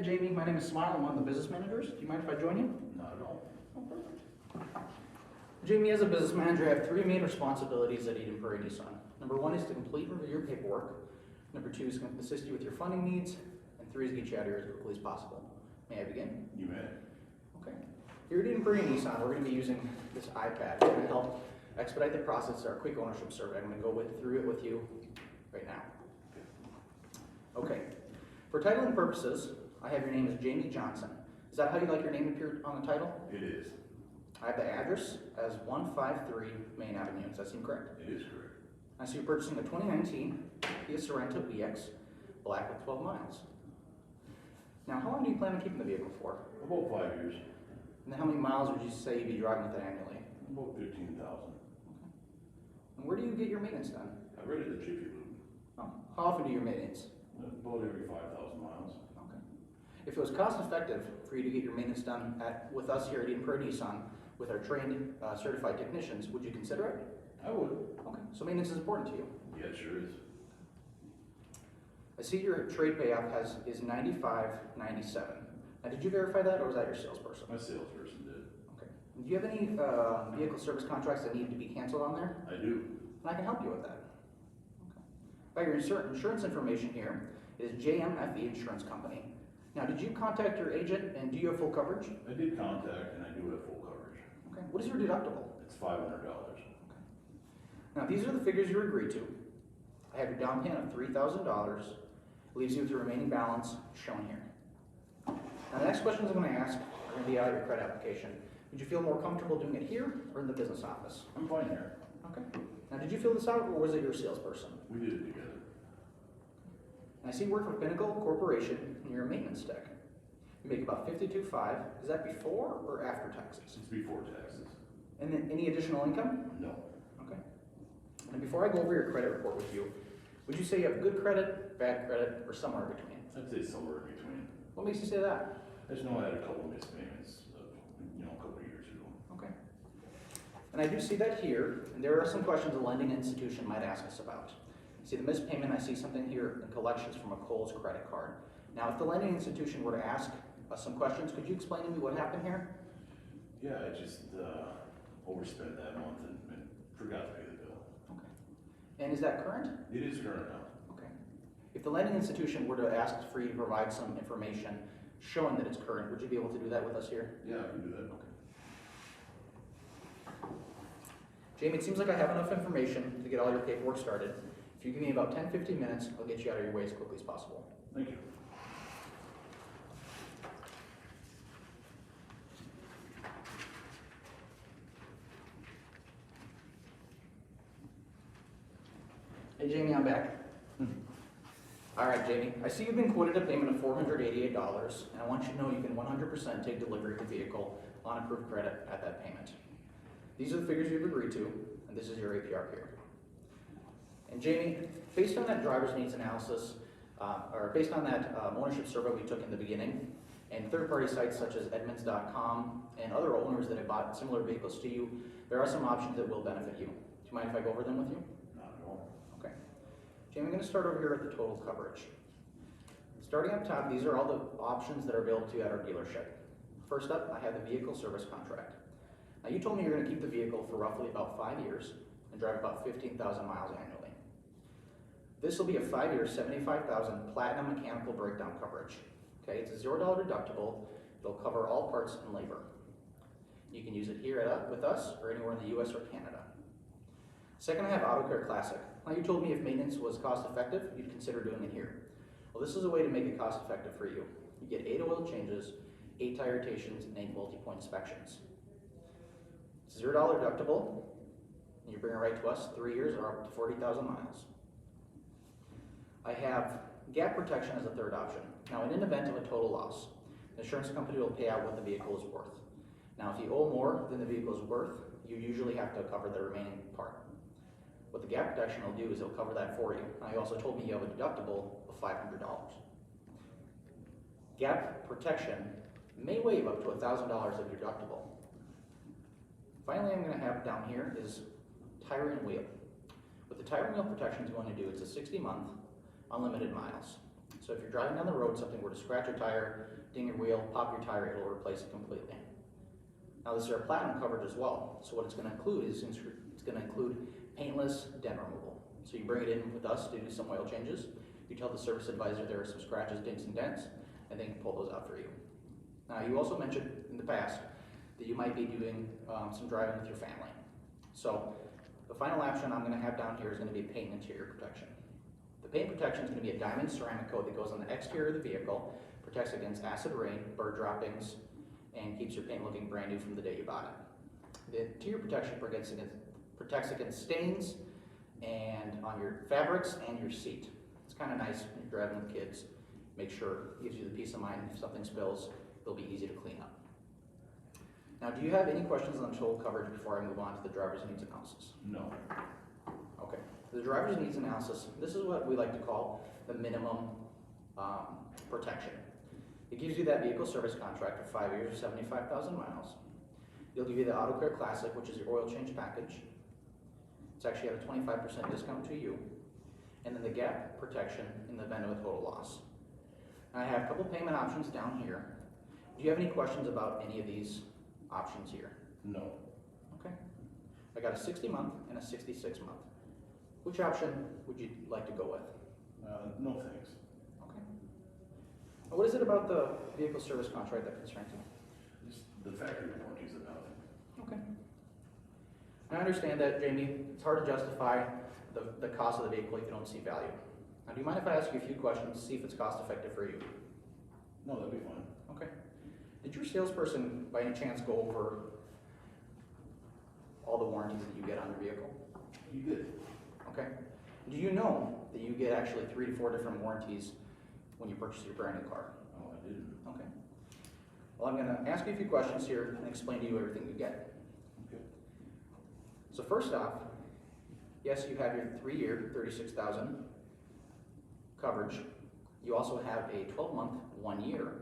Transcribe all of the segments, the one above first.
Jamie, my name is Smail. I'm one of the business managers. Do you mind if I join you? Not at all. Oh, perfect. Jamie, as a business manager, I have three main responsibilities at Eden Prairie Nissan. Number one is to complete and review your paperwork. Number two is to assist you with your funding needs. And three is to get you out of here as quickly as possible. May I begin? You may. Okay. Here at Eden Prairie Nissan, we're going to be using this iPad. It's going to help expedite the process of our quick ownership survey. I'm going to go through it with you right now. Okay. For titling purposes, I have your name as Jamie Johnson. Is that how you like your name appeared on the title? It is. I have the address as 153 Main Avenue. Does that seem correct? It is correct. I see you're purchasing a 2019 Kia Sorento EX, black with 12 miles. Now, how long do you plan on keeping the vehicle for? About 5 years. And then how many miles would you say you'd be driving with it annually? About 15,000. And where do you get your maintenance done? I read it at Jiffy Lube. Oh, how often do you maintenance? About every 5,000 miles. Okay. If it was cost effective for you to get your maintenance done with us here at Eden Prairie Nissan with our trained certified technicians, would you consider it? I would. Okay, so maintenance is important to you. Yeah, it sure is. I see your trade payoff is $95.97. Now, did you verify that, or was that your salesperson? My salesperson did. Okay. Do you have any vehicle service contracts that need to be canceled on there? I do. And I can help you with that. Okay. By your insurance information here is JMFE Insurance Company. Now, did you contact your agent, and do you have full coverage? I did contact, and I do have full coverage. Okay. What is your deductible? It's $500. Okay. Now, these are the figures you agreed to. I have your down payment of $3,000. Leaves you with your remaining balance shown here. Now, the next questions I'm going to ask are going to be out of your credit application. Would you feel more comfortable doing it here or in the business office? I'm fine here. Okay. Now, did you fill this out, or was it your salesperson? We did it together. And I see you work for Pinnacle Corporation, and you're a maintenance tech. You make about $52,500. Is that before or after taxes? It's before taxes. And then any additional income? No. Okay. And before I go over your credit report with you, would you say you have good credit, bad credit, or somewhere in between? I'd say somewhere in between. What makes you say that? I just know I had a couple missed payments, a couple of years ago. Okay. And I do see that here, and there are some questions a lending institution might ask us about. See the missed payment, I see something here in collections from a Kohl's credit card. Now, if the lending institution were to ask us some questions, could you explain to me what happened here? Yeah, I just overspent that month and forgot to pay the bill. Okay. And is that current? It is current now. Okay. If the lending institution were to ask for you to provide some information showing that it's current, would you be able to do that with us here? Yeah, I can do that. Okay. Jamie, it seems like I have enough information to get all your paperwork started. If you give me about 10-15 minutes, I'll get you out of your way as quickly as possible. Thank you. Hey Jamie, I'm back. All right, Jamie, I see you've been quoted a payment of $488, and I want you to know you can 100% take delivery of the vehicle on approved credit at that payment. These are the figures you've agreed to, and this is your APR here. And Jamie, based on that driver's needs analysis, or based on that ownership survey we took in the beginning, and third-party sites such as Edmunds.com and other owners that have bought similar vehicles to you, there are some options that will benefit you. Do you mind if I go over them with you? Not at all. Okay. Jamie, I'm going to start over here at the total coverage. Starting up top, these are all the options that are available to you at our dealership. First up, I have the vehicle service contract. Now, you told me you're going to keep the vehicle for roughly about 5 years and drive about 15,000 miles annually. This will be a 5-year, $75,000 platinum mechanical breakdown coverage. Okay, it's a $0 deductible. It'll cover all parts and labor. You can use it here with us or anywhere in the US or Canada. Second, I have Auto Care Classic. Now, you told me if maintenance was cost effective, you'd consider doing it here. Well, this is a way to make it cost effective for you. You get 8 oil changes, 8 tire rotations, and 8 multi-point inspections. It's $0 deductible, and you bring it right to us, 3 years or up to 40,000 miles. I have gap protection as a third option. Now, in an event of a total loss, the insurance company will pay out what the vehicle is worth. Now, if you owe more than the vehicle is worth, you usually have to cover the remaining part. What the gap protection will do is it'll cover that for you. Now, you also told me you have a deductible of $500. Gap protection may waive up to $1,000 of your deductible. Finally, I'm going to have down here is tire and wheel. With the tire and wheel protections you want to do, it's a 60-month, unlimited miles. So if you're driving down the road, something were to scratch your tire, ding your wheel, pop your tire, it'll replace it completely. Now this is our platinum coverage as well. So what it's gonna include is it's gonna include paintless dent removal. So you bring it in with us to do some oil changes. You tell the service advisor there are some scratches, dinks, and dents, and they can pull those out for you. Now you also mentioned in the past that you might be doing some driving with your family. So the final option I'm gonna have down here is gonna be paint and interior protection. The paint protection is gonna be a diamond ceramic coat that goes on the exterior of the vehicle, protects against acid rain, bird droppings, and keeps your paint looking brand new from the day you bought it. The interior protection protects against stains and on your fabrics and your seat. It's kind of nice when you're driving with kids. Make sure it gives you the peace of mind if something spills, it'll be easy to clean up. Now, do you have any questions on total coverage before I move on to the driver's needs analysis? No. Okay. The driver's needs analysis, this is what we like to call the minimum protection. It gives you that vehicle service contract for 5 years or 75,000 miles. It'll give you the Auto Care Classic, which is your oil change package. It's actually at a 25% discount to you. And then the gap protection in the event of a total loss. I have a couple payment options down here. Do you have any questions about any of these options here? No. Okay. I got a 60-month and a 66-month. Which option would you like to go with? No thanks. Okay. Now, what is it about the vehicle service contract that concerns you? Just the factory warranties enough. Okay. I understand that, Jamie. It's hard to justify the cost of the vehicle if you don't see value. Now, do you mind if I ask you a few questions to see if it's cost effective for you? No, that'd be fine. Okay. Did your salesperson, by any chance, go over all the warranties that you get on your vehicle? You did. Okay. Do you know that you get actually 3 to 4 different warranties when you purchase your brand new car? Oh, I didn't. Okay. Well, I'm going to ask you a few questions here and explain to you everything you get. Okay. So first off, yes, you have your 3-year, 36,000 coverage. You also have a 12-month, 1-year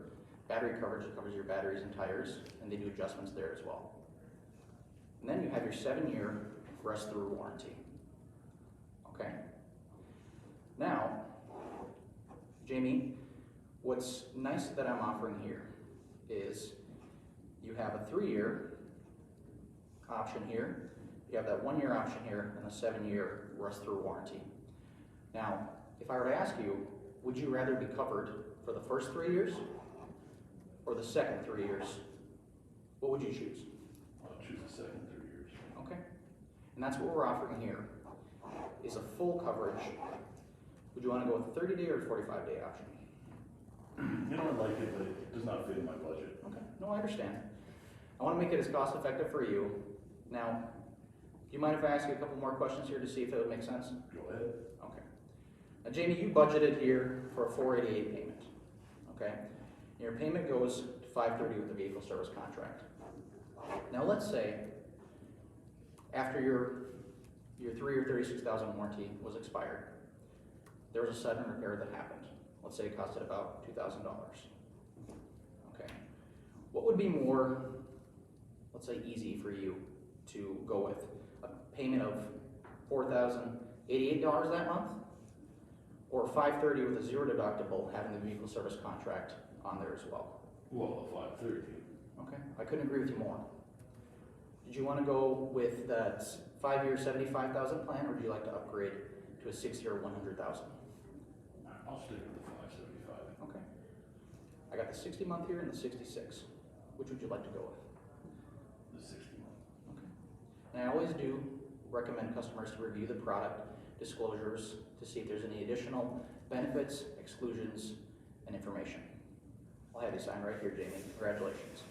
battery coverage that covers your batteries and tires, and they do adjustments there as well. And then you have your 7-year rest-through warranty. Okay? Now, Jamie, what's nice that I'm offering here is you have a 3-year option here, you have that 1-year option here, and a 7-year rust-through warranty. Now, if I were to ask you, would you rather be covered for the first 3 years or the second 3 years? What would you choose? I'll choose the second 3 years. Okay. And that's what we're offering here, is a full coverage. Would you want to go with a 30-day or 45-day option? You know, I like it, but it does not fit in my budget. Okay. No, I understand. I want to make it as cost effective for you. Now, do you mind if I ask you a couple more questions here to see if it would make sense? Go ahead. Okay. Now, Jamie, you budgeted here for a $488 payment. Okay. Your payment goes to $530 with the vehicle service contract. Now, let's say after your 3-year 36,000 warranty was expired, there was a sudden repair that happened. Let's say it costed about $2,000. Okay. What would be more, let's say, easy for you to go with? A payment of $4,088 that month, or $530 with a 0 deductible, having the vehicle service contract on there as well? Well, the 530. Okay, I couldn't agree with you more. Did you want to go with that 5-year 75,000 plan, or would you like to upgrade to a 6-year 100,000? I'll stick with the 575. Okay. I got the 60-month here and the 66. Which would you like to go with? The 60 month. Okay. And I always do recommend customers to review the product disclosures to see if there's any additional benefits, exclusions, and information. I'll have you sign right here, Jamie. Congratulations.